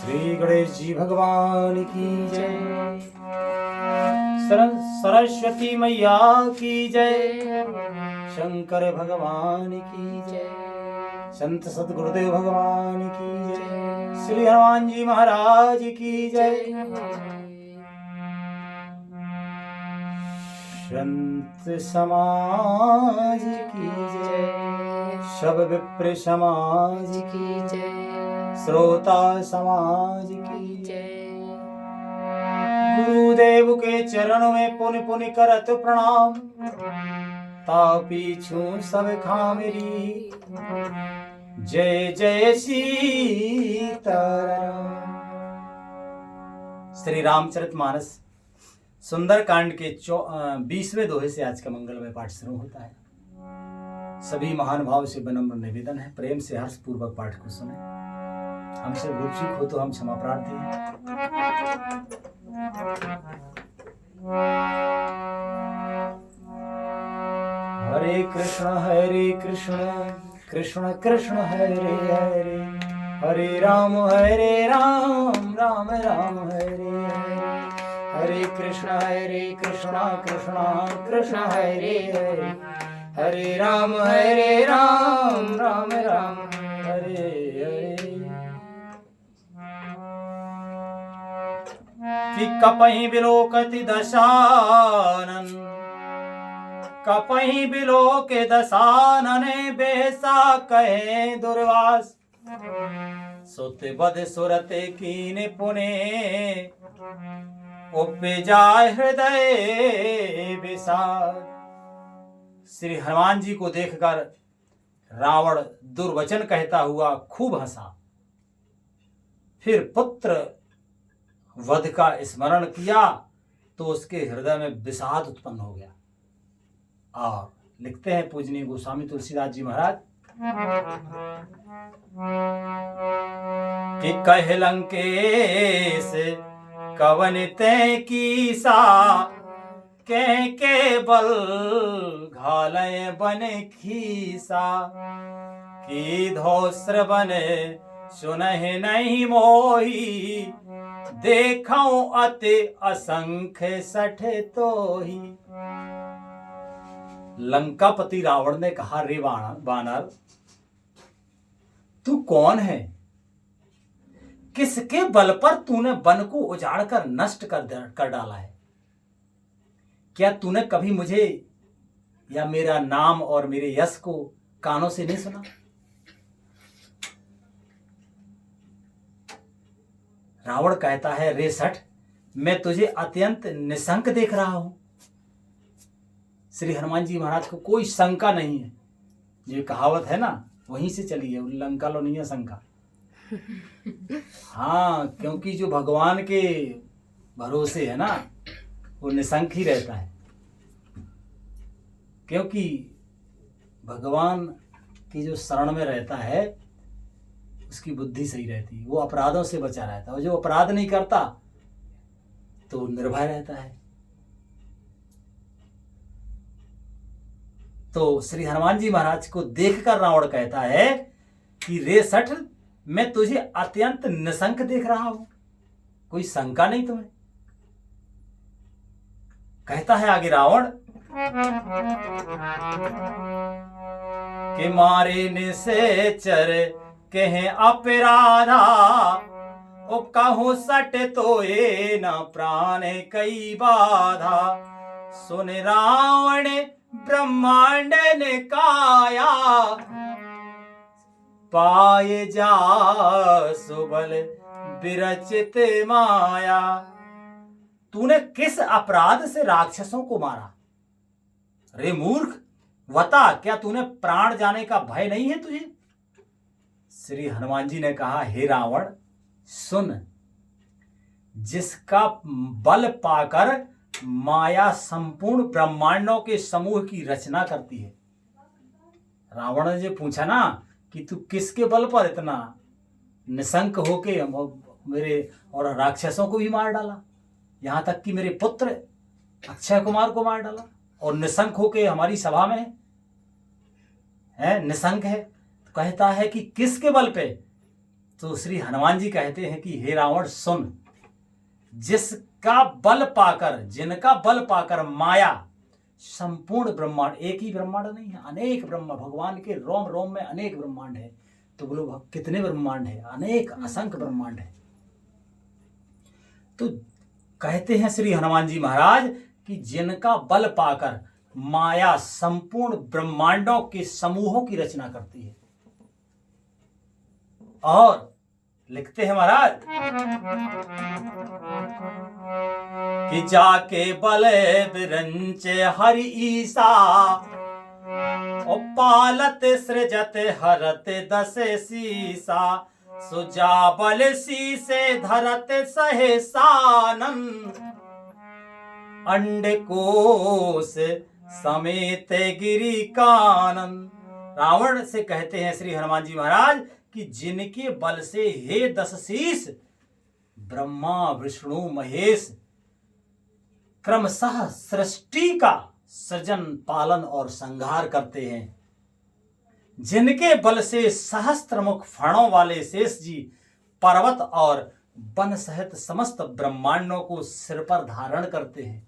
श्री गणेश जी भगवान की जय। सरस्वती मैया की जय। शंकर भगवान की जय। संत सतगुरुदेव भगवान की जय। श्री हनुमान जी महाराज की जय। संत समाज की जय। सब विप्र समाज की जय। श्रोता समाज की जय। गुरुदेव के चरणों में पुनि पुनि करत प्रणाम। तापीछू सब खामेरी। जय जय सीताराम। श्री रामचरितमानस सुंदर कांड के 20वें दोहे से आज का मंगलमय पाठ शुरू होता है। सभी महान भाव से विनम्र निवेदन है, प्रेम से हर्ष पूर्वक पाठ को सुने। हमसे भूल चूक हो तो हम क्षमा प्रार्थी हैं। हरे कृष्ण कृष्ण कृष्ण हरे हरे, हरे राम राम राम हरे हरे। हरे कृष्ण कृष्ण कृष्ण हरे हरे, हरे राम राम राम हरे हरे। कि कपहि बिलोकति दशानन, कपहि बिलोके दशानने बेसा कहे दुर्वास। सुत बद सुरते कीन पुने, उपजाय हृदय विषाद। श्री हनुमान जी को देखकर रावण दुर्वचन कहता हुआ खूब हंसा। फिर पुत्र वध का स्मरण किया तो उसके हृदय में विषाद उत्पन्न हो गया। और लिखते हैं पूजनीय गोस्वामी तुलसीदास जी महाराज कि कह लंकेश कवन ते कीसा, के बल घालय बन खीसा। की धोस्र बने सुनहि नहीं मोही, देखऊं अति असंख्य सठ तोही। लंकापति रावण ने कहा, रे बानर तू कौन है? किसके बल पर तूने वन को उजाड़ कर नष्ट कर डाला है? क्या तूने कभी मुझे या मेरा नाम और मेरे यश को कानों से नहीं सुना? रावण कहता है, रे सठ मैं तुझे अत्यंत निशंक देख रहा हूं। श्री हनुमान जी महाराज को कोई शंका नहीं है। ये कहावत है ना, वहीं से चली है, लंका लो नहीं है शंका। हाँ, क्योंकि जो भगवान के भरोसे है ना वो निशंक ही रहता है। क्योंकि भगवान की जो शरण में रहता है उसकी बुद्धि सही रहती है, वो अपराधों से बचा रहता है। और जो अपराध नहीं करता तो निर्भय रहता है। तो श्री हनुमान जी महाराज को देखकर रावण कहता है कि रे सठ मैं तुझे अत्यंत निशंक देख रहा हूं, कोई शंका नहीं तुम्हें। कहता है आगे रावण कि मारे निसेचर कहे अपराधा, ओ कहूं सट तो ये न प्राण कई बाधा। सुन रावण ब्रह्मांड ने काया, पाए जा सुबल विरचित माया। तूने किस अपराध से राक्षसों को मारा? रे मूर्ख वता, क्या तूने प्राण जाने का भय नहीं है तुझे? श्री हनुमान जी ने कहा, हे रावण सुन, जिसका बल पाकर माया संपूर्ण ब्रह्मांडों के समूह की रचना करती है। रावण ने जो पूछा ना कि तू किसके बल पर इतना निशंक होके मेरे और राक्षसों को भी मार डाला, यहां तक कि मेरे पुत्र अक्षय कुमार को मार डाला, और निशंक होके हमारी सभा में है निशंक है। तो कहता है कि किसके बल पे? तो श्री हनुमान जी कहते हैं कि हे रावण सुन, जिसका बल पाकर, जिनका बल पाकर माया संपूर्ण ब्रह्मांड, एक ही ब्रह्मांड नहीं है, अनेक ब्रह्मांड, भगवान के रोम रोम में अनेक ब्रह्मांड है। तो बोलो कितने ब्रह्मांड है? अनेक, असंख्य ब्रह्मांड है। तो कहते हैं श्री हनुमान जी महाराज कि जिनका बल पाकर माया संपूर्ण ब्रह्मांडों के समूहों की रचना करती है। और लिखते हैं महाराज कि जाके बले बिरंचे हरि ईसा, और पालत सृजत हरत दसे सीसा, सुजा बल सीसे धरत सहेसानन, अंड कोश समेत गिरी कानन। रावण से कहते हैं श्री हनुमान जी महाराज कि जिनके बल से हे दस शीस ब्रह्मा विष्णु महेश क्रमशः सृष्टि का सृजन पालन और संहार करते हैं, जिनके बल से सहस्त्रमुख फणों वाले शेष जी पर्वत और वन सहित समस्त ब्रह्मांडों को सिर पर धारण करते हैं।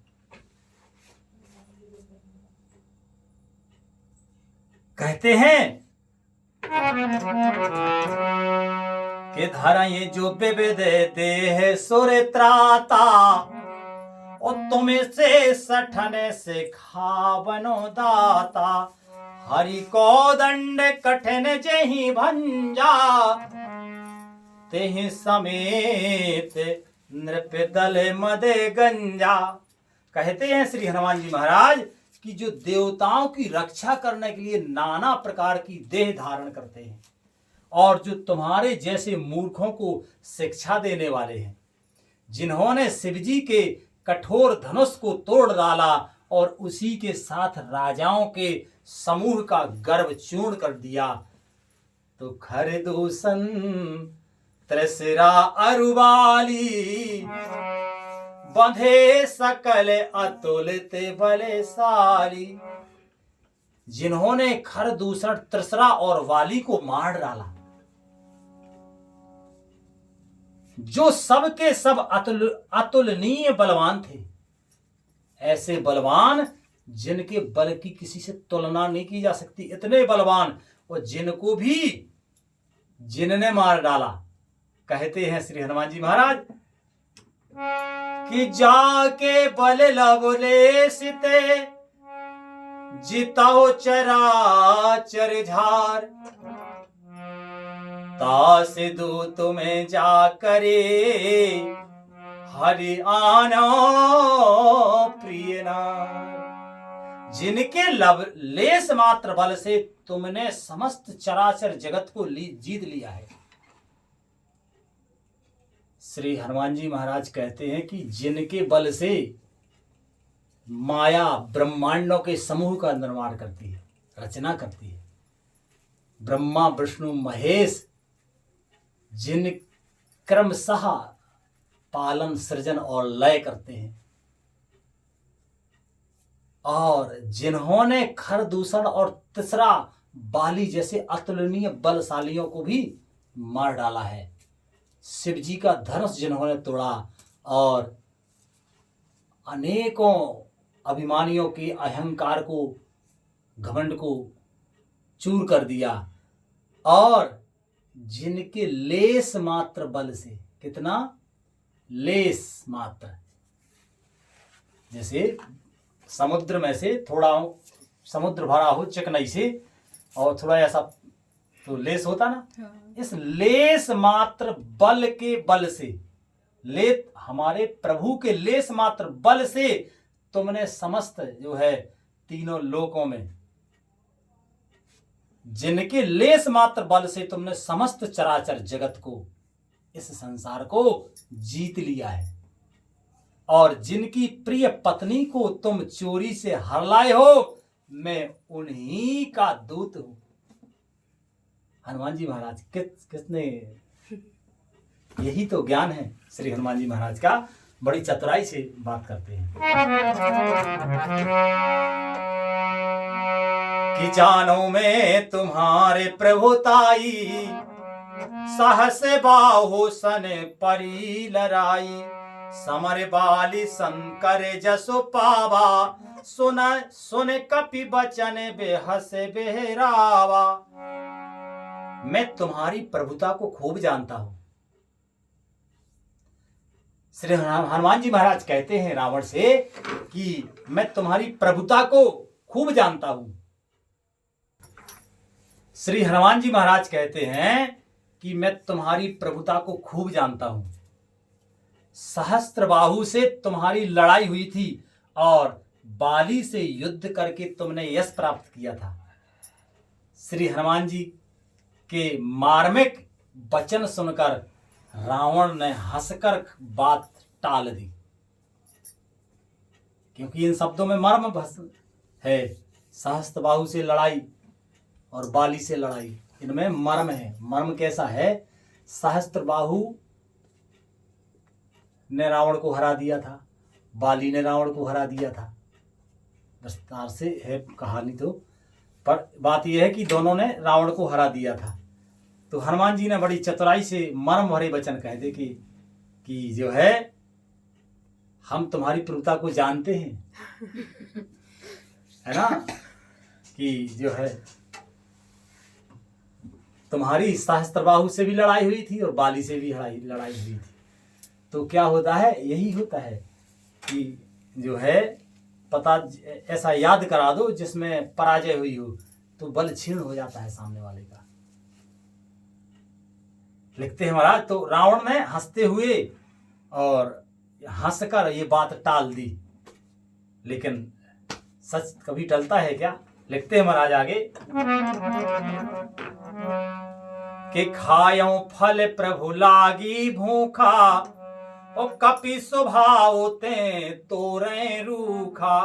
कहते हैं कि धारा ये जो विविध देह सुर त्राता, और तुम्हें से सठने से खावनो दाता, हरि को दंड कठिन जही भंजा, तेहि समेत नृप दल मदे गंजा। कहते हैं श्री हनुमान जी महाराज कि जो देवताओं की रक्षा करने के लिए नाना प्रकार की देह धारण करते हैं, और जो तुम्हारे जैसे मूर्खों को शिक्षा देने वाले हैं, जिन्होंने शिवजी के कठोर धनुष को तोड़ डाला और उसी के साथ राजाओं के समूह का गर्व चूर्ण कर दिया, तो खर दूषण त्रिशिरा अरुबाली, बंधे सकल अतुलित बलशाली। जिन्होंने खर दूषण त्रिशरा और वाली को मार डाला, जो सबके सब अतुलनीय बलवान थे, ऐसे बलवान जिनके बल की किसी से तुलना नहीं की जा सकती, इतने बलवान, और जिनको भी जिनने मार डाला। कहते हैं श्री हनुमान जी महाराज कि जाके बल लवले सिते, जिताओ चराचर झार, तासिदु तुम्हें जा करे, हरि आनो प्रिय नार। जिनके लेस मात्र बल से तुमने समस्त चराचर जगत को जीत लिया है। श्री हनुमान जी महाराज कहते हैं कि जिनके बल से माया ब्रह्मांडों के समूह का निर्माण करती है, रचना करती है, ब्रह्मा विष्णु महेश जिन क्रमशः पालन सृजन और लय करते हैं, और जिन्होंने खर दूषण और तीसरा बाली जैसे अतुलनीय बलशालियों को भी मार डाला है, शिव जी का धनुष जिन्होंने तोड़ा और अनेकों अभिमानियों के अहंकार को, घमंड को चूर कर दिया, और जिनके लेस मात्र बल से, कितना लेस मात्र, जैसे समुद्र में से थोड़ा समुद्र भरा हो चिकनाई से और थोड़ा ऐसा तो लेस होता ना, इस लेस मात्र बल के बल से, हमारे प्रभु के लेस मात्र बल से तुमने समस्त जो है तीनों लोकों में, जिनके लेस मात्र बल से तुमने समस्त चराचर जगत को, इस संसार को जीत लिया है, और जिनकी प्रिय पत्नी को तुम चोरी से हर लाए हो, मैं उन्हीं का दूत हूं। हनुमान जी महाराज किसने, यही तो ज्ञान है श्री हनुमान जी महाराज का, बड़ी चतुराई से बात करते हैं कि जानो में तुम्हारे प्रभुताई, सहस बाहु सन परी लराई, समर बाली शंकर जसु पावा, सुन सुन कपि बचन बेहस बेहरावा। मैं तुम्हारी प्रभुता को खूब जानता हूं। श्री हनुमान जी महाराज कहते हैं रावण से कि मैं तुम्हारी प्रभुता को खूब जानता हूं। श्री हनुमान जी महाराज कहते हैं कि मैं तुम्हारी प्रभुता को खूब जानता हूं। सहस्त्रबाहु से तुम्हारी लड़ाई हुई थी और बाली से युद्ध करके तुमने यश प्राप्त किया था। श्री हनुमान जी के मार्मिक वचन सुनकर रावण ने हंसकर बात टाल दी, क्योंकि इन शब्दों में मर्म है। सहस्त्रबाहु से लड़ाई और बाली से लड़ाई, इनमें मर्म है। मर्म कैसा है? सहस्त्रबाहु ने रावण को हरा दिया था, बाली ने रावण को हरा दिया था। विस्तार से है कहानी तो, पर बात यह है कि दोनों ने रावण को हरा दिया था। तो हनुमान जी ने बड़ी चतुराई से मर्म भरे वचन कह दे कि जो है हम तुम्हारी प्रभुता को जानते हैं, है ना, कि जो है तुम्हारी सहस्त्रबाहु से भी लड़ाई हुई थी और बाली से भी लड़ाई हुई थी। तो क्या होता है? यही होता है कि जो है पता ऐसा याद करा दो जिसमें पराजय हुई हो तो बल क्षीण हो जाता है सामने वाले का। लिखते हैं महाराज, तो रावण ने हंसते हुए और हंसकर ये बात टाल दी, लेकिन सच कभी टलता है क्या? लिखते हैं महाराज आगे कि खायों फल प्रभु लागी भूखा, और कपि स्वभाव ते तोरे रूखा,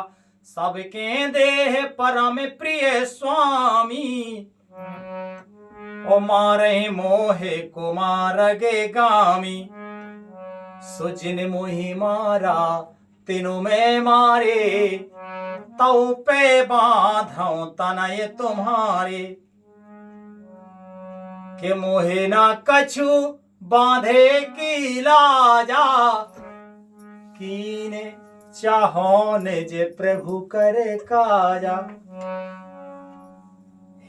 सबके देह परम प्रिय स्वामी, ओ मारे मोहे को मारगे गामी, सुजिन मोहि मारा तीनों में मारे, तौ पे बांधो तनय तुम्हारे, के मोहे ना कछु बांधे की लाजा, कीने चाहो निज प्रभु करे काजा।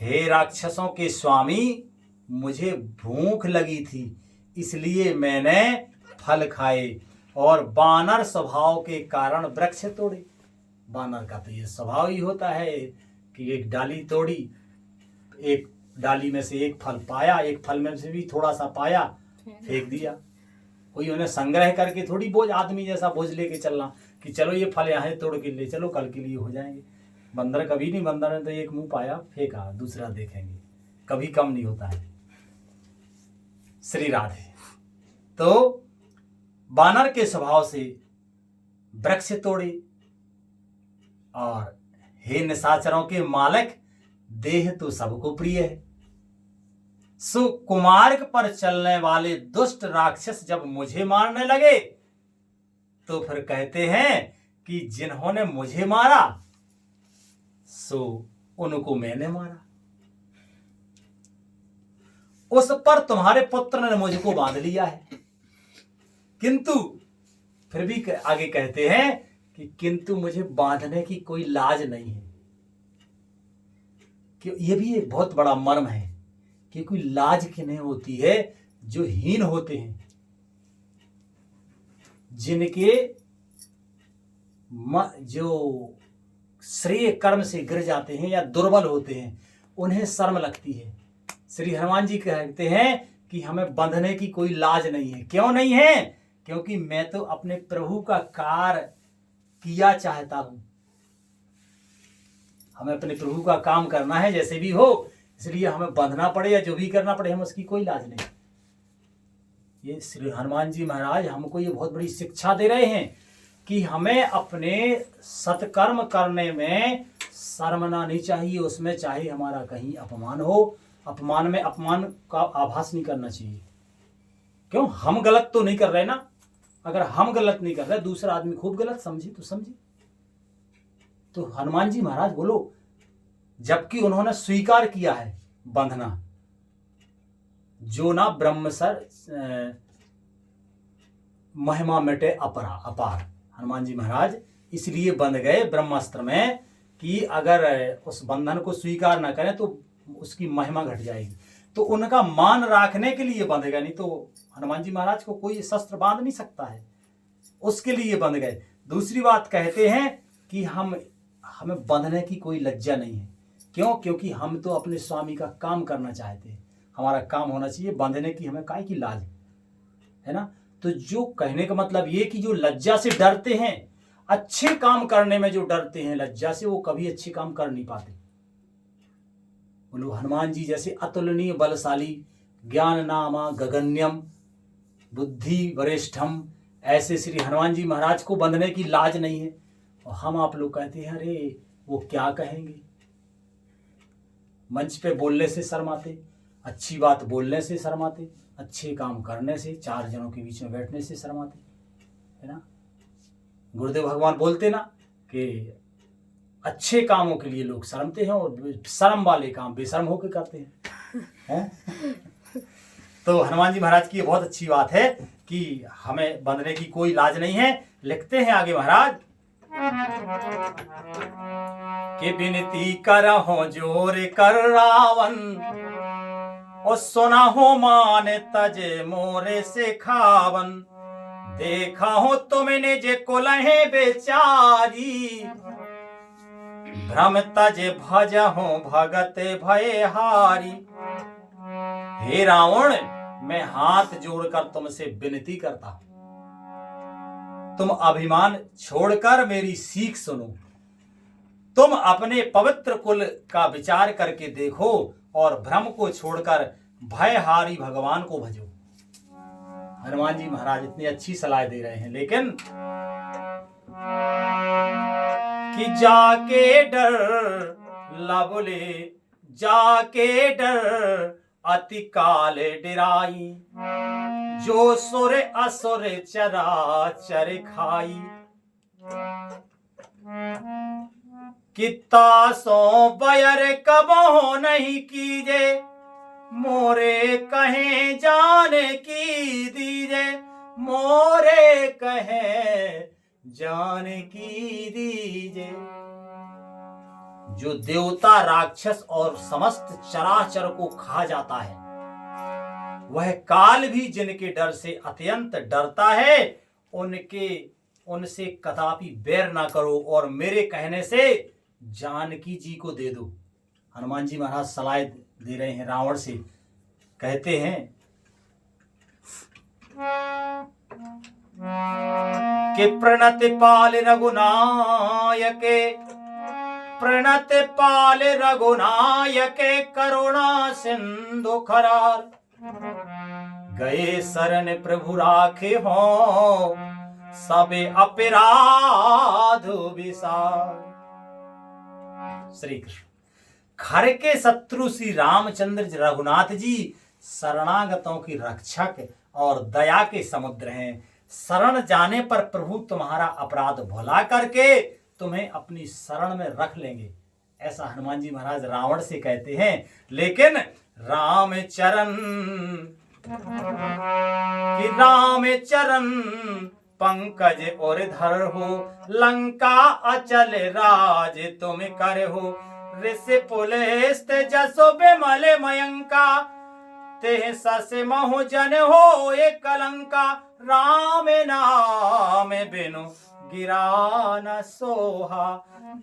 हे राक्षसों के स्वामी, मुझे भूख लगी थी इसलिए मैंने फल खाए और बानर स्वभाव के कारण वृक्ष तोड़े। बानर का तो ये स्वभाव ही होता है कि एक डाली तोड़ी, एक डाली में से एक फल पाया, एक फल में से भी थोड़ा सा पाया, फेंक दिया। कोई उन्हें संग्रह करके थोड़ी बोझ आदमी जैसा बोझ लेके चलना कि चलो ये फल यहाँ तोड़ के ले चलो, कल के लिए हो जाएंगे। बंदर कभी नहीं, बंदर ने तो एक मुंह पाया फेंका, दूसरा देखेंगे, कभी कम नहीं होता है। श्री राधे। तो बानर के स्वभाव से वृक्ष तोड़े और हे निशाचरों के मालिक, देह तो सबको प्रिय है। सुकुमार्ग पर चलने वाले दुष्ट राक्षस जब मुझे मारने लगे तो फिर कहते हैं कि जिन्होंने मुझे मारा सो उनको मैंने मारा। उस पर तुम्हारे पुत्र ने मुझको बांध लिया है, किंतु फिर भी आगे कहते हैं कि किंतु मुझे बांधने की कोई लाज नहीं है। कि ये भी एक बहुत बड़ा मर्म है कि कोई लाज किन्हें होती है? जो हीन होते हैं, जिनके जो श्रेय कर्म से गिर जाते हैं या दुर्बल होते हैं, उन्हें शर्म लगती है। श्री हनुमान जी कहते हैं कि हमें बंधने की कोई लाज नहीं है। क्यों नहीं है? क्योंकि मैं तो अपने प्रभु का कार्य किया चाहता हूं। हमें अपने प्रभु का काम करना है जैसे भी हो, इसलिए हमें बंधना पड़े या जो भी करना पड़े, हम उसकी कोई लाज नहीं। ये श्री हनुमान जी महाराज हमको ये बहुत बड़ी शिक्षा दे रहे हैं कि हमें अपने सत्कर्म करने में शर्म नहीं चाहिए। उसमें चाहे हमारा कहीं अपमान हो, अपमान में अपमान का आभास नहीं करना चाहिए। क्यों? हम गलत तो नहीं कर रहे ना। अगर हम गलत नहीं कर रहे, दूसरा आदमी खूब गलत समझे तो समझे। तो हनुमान जी महाराज बोलो, जबकि उन्होंने स्वीकार किया है बंधना, जो ना ब्रह्म सर महिमा मिटे अपार। हनुमान जी महाराज इसलिए बंध गए ब्रह्मास्त्र में कि अगर उस बंधन को स्वीकार न करें तो उसकी महिमा घट जाएगी, तो उनका मान रखने के लिए बंध गए। नहीं तो हनुमान जी महाराज को कोई शस्त्र बांध नहीं सकता है, उसके लिए बंध गए। दूसरी बात कहते हैं कि हमें बंधने की कोई लज्जा नहीं है। क्यों? क्योंकि हम तो अपने स्वामी का काम करना चाहते हैं, हमारा काम होना चाहिए, बंधने की हमें काहे की लाज है ना। तो जो कहने का मतलब ये कि जो लज्जा से डरते हैं, अच्छे काम करने में जो डरते हैं लज्जा से, वो कभी अच्छे काम कर नहीं पाते। बोलो हनुमान जी जैसे अतुलनीय बलशाली, ज्ञान नामा गगन्यम, बुद्धि वरिष्ठम, ऐसे श्री हनुमान जी महाराज को बंधने की लाज नहीं है। और हम आप लोग कहते हैं अरे वो क्या कहेंगे, मंच पे बोलने से शर्माते, अच्छी बात बोलने से शर्माते, अच्छे काम करने से, चार जनों के बीच में बैठने से शर्माते, है ना। गुरुदेव भगवान बोलते ना कि अच्छे कामों के लिए लोग शर्मते हैं और शर्म वाले काम बेशर्म होकर करते हैं। तो हनुमान जी महाराज की ये बहुत अच्छी बात है कि हमें बंधने की कोई लाज नहीं है। लिखते हैं आगे महाराज कि विनती करहो जोर कर रावण, और सुना हो मान तजे मोरे से खावन, देखा हो तुमने जे कुलहे बेचारी, भ्रम तजे भज हो भगत भय हारी। हे रावण, मैं हाथ जोड़कर तुमसे विनती करता हूं, तुम अभिमान छोड़कर मेरी सीख सुनो। तुम अपने पवित्र कुल का विचार करके देखो और भ्रम को छोड़कर भयहारी भगवान को भजो। हनुमान जी महाराज इतनी अच्छी सलाह दे रहे हैं, लेकिन कि जाके डर लबले, जाके डर अति काले डिराई, जो सुर असुर चराचर खाई। कित्ता सो बयर कबो नहीं कीजे, मोरे कहे जाने की दीजे, मोरे कहे जाने की दीजे। जो देवता राक्षस और समस्त चराचर को खा जाता है, वह काल भी जिनके डर से अत्यंत डरता है, उनसे कदापि बैर ना करो और मेरे कहने से जानकी जी को दे दो। हनुमान जी महाराज सलाह दे रहे हैं रावण से, कहते हैं कि प्रणत पाल रघुनायके, प्रणत पाल रघुनायके, करुणा सिंधु खरार, गए शरण प्रभु राखे हो, सबे अपराध विसार। श्री कृष्ण। खर के शत्रु श्री रामचंद्र रघुनाथ जी शरणागतों की रक्षक और दया के समुद्र हैं। शरण जाने पर प्रभु तुम्हारा अपराध भुला करके तुम्हें अपनी शरण में रख लेंगे, ऐसा हनुमान जी महाराज रावण से कहते हैं। लेकिन राम चरण कि राम चरण पंकज और धर हो, लंका अचल राज तुम कर हो, ऋषि पुलिस जसो बिमल मयंका, ते सस महु जन हो एक कलंका, राम नाम बिनु गिरा न सोहा,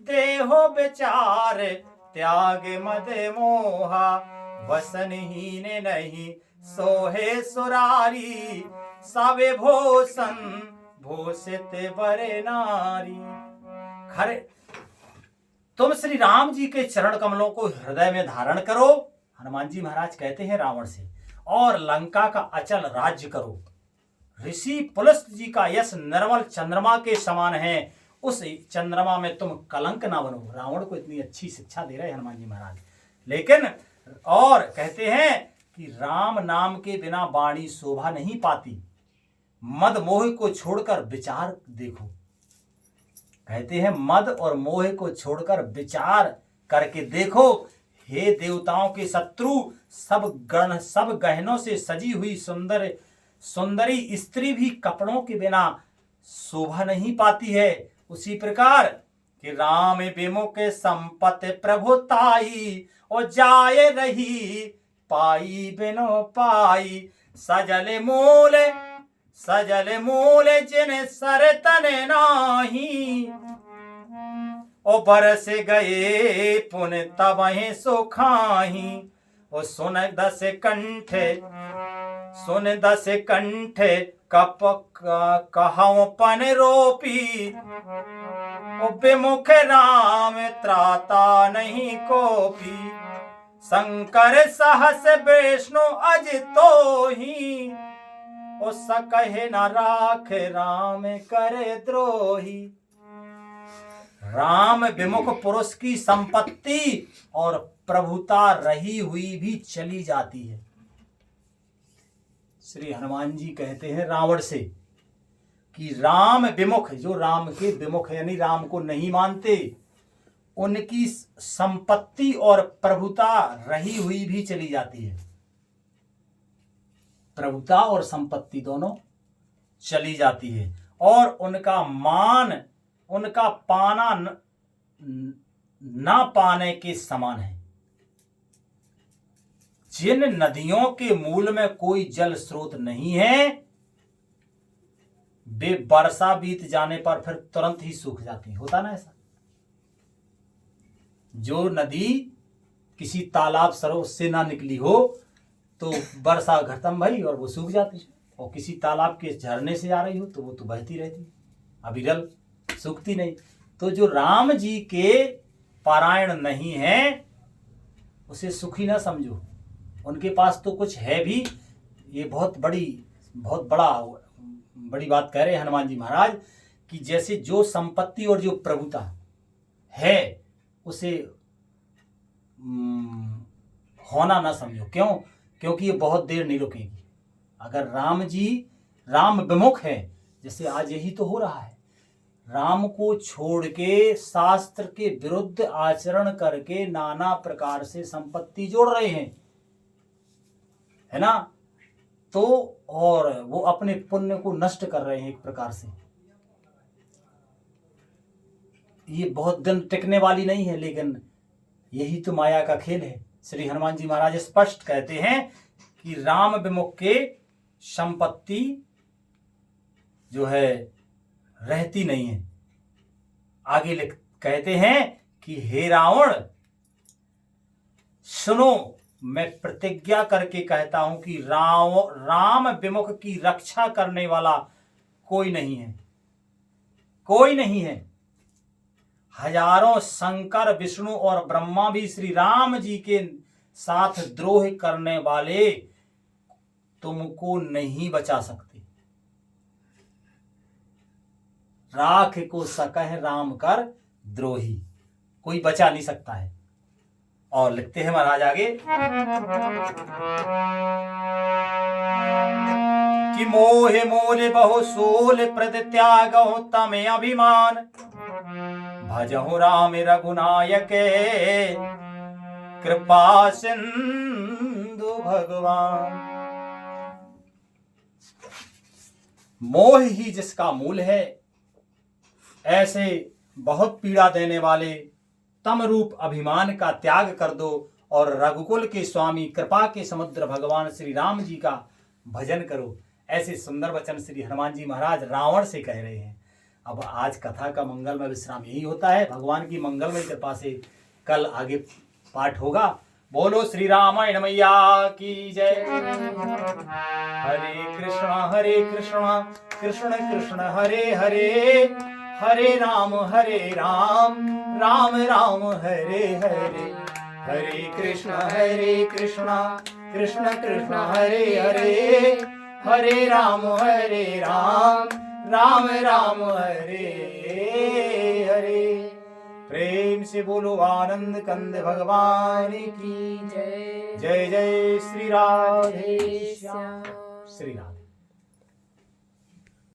देहो विचार त्याग मद मोहा, वसनहीन नहीं सोहे सुरारी, सबे भूषण भूषित बरे नारी। खरे तुम श्री राम जी के चरण कमलों को हृदय में धारण करो, हनुमान जी महाराज कहते हैं रावण से, और लंका का अचल राज्य करो। ऋषि पुलस्त जी का यश निर्मल चंद्रमा के समान है, उस चंद्रमा में तुम कलंक ना बनो। रावण को इतनी अच्छी शिक्षा दे रहे हनुमान जी महाराज। लेकिन और कहते हैं कि राम नाम के बिना वाणी शोभा नहीं पाती, मद मोह को छोड़कर विचार देखो। कहते हैं मद और मोह को छोड़कर विचार करके देखो, हे देवताओं के शत्रु, सब गहनों से सजी हुई सुंदरी स्त्री भी कपड़ों के बिना शोभा नहीं पाती है। उसी प्रकार कि राम विमुख संपत्ति प्रभुताई, और जाए रही पाई बिनो पाई। सजल मूल जिन सर तने नाही, ओ बरस गए पुन तबहि सुखाही। ओ सुन दस कंठ कप कहऊं पन रोपी। ओ विमुख राम त्राता नहीं कोपी। शंकर सहस विष्णु अज तो ही, ओ सकहे न राख राम करे द्रोही। राम विमुख पुरुष की संपत्ति और प्रभुता रही हुई भी चली जाती है। श्री हनुमान जी कहते हैं रावण से कि राम विमुख, जो राम के विमुख यानी राम को नहीं मानते, उनकी संपत्ति और प्रभुता रही हुई भी चली जाती है। प्रभुता और संपत्ति दोनों चली जाती है, और उनका मान, उनका पाना ना पाने के समान है। जिन नदियों के मूल में कोई जल स्रोत नहीं है, वे वर्षा बीत जाने पर फिर तुरंत ही सूख जाती। होता ना ऐसा? जो नदी किसी तालाब सरोवर से ना निकली हो तो वर्षा खत्म भई और वो सूख जाती है, और किसी तालाब के झरने से आ रही हो तो वो तो बहती रहती, अविरल, सूखती नहीं। तो जो राम जी के पारायण नहीं है उसे सुखी ना समझो। उनके पास तो कुछ है भी। ये बहुत बड़ी बात कह रहे हैं हनुमान जी महाराज कि जैसे जो संपत्ति और जो प्रभुता है उसे होना ना समझो। क्यों? क्योंकि ये बहुत देर नहीं रुकेगी। अगर राम विमुख है, जैसे आज यही तो हो रहा है, राम को छोड़ के शास्त्र के विरुद्ध आचरण करके नाना प्रकार से संपत्ति जोड़ रहे हैं, है ना? तो और वो अपने पुण्य को नष्ट कर रहे हैं एक प्रकार से। ये बहुत दिन टिकने वाली नहीं है, लेकिन यही तो माया का खेल है। श्री हनुमान जी महाराज स्पष्ट कहते हैं कि राम विमुख के संपत्ति जो है रहती नहीं है। आगे कहते हैं कि हे रावण सुनो, मैं प्रतिज्ञा करके कहता हूं कि राम विमुख की रक्षा करने वाला कोई नहीं है, कोई नहीं है। हजारों शंकर, विष्णु और ब्रह्मा भी श्री राम जी के साथ द्रोह करने वाले तुमको नहीं बचा सकते। राख को सकह राम कर द्रोही, कोई बचा नहीं सकता है। और लिखते हैं महाराज आगे कि मोहे मोरे बहु सोल प्रद त्यागो तमे अभिमान, भजहु राम रघुनायक कृपा सिंधु भगवान। मोह ही जिसका मूल है, ऐसे बहुत पीड़ा देने वाले तम रूप अभिमान का त्याग कर दो और रघुकुल के स्वामी, कृपा के समुद्र भगवान श्री राम जी का भजन करो। ऐसे सुंदर वचन श्री हनुमान जी महाराज रावण से कह रहे हैं। अब आज कथा का मंगलमय विश्राम यही होता है। भगवान की मंगलमय कृपा से कल आगे पाठ होगा। बोलो श्री रामायण मैया की जय। हरे कृष्णा कृष्ण कृष्ण हरे हरे, हरे राम राम राम हरे हरे। हरे कृष्णा कृष्ण कृष्ण हरे हरे, हरे राम राम राम हरे हरे। प्रेम से बोलो आनंद कंद भगवान की जय। जय जय श्री राधे श्याम। श्री राधे।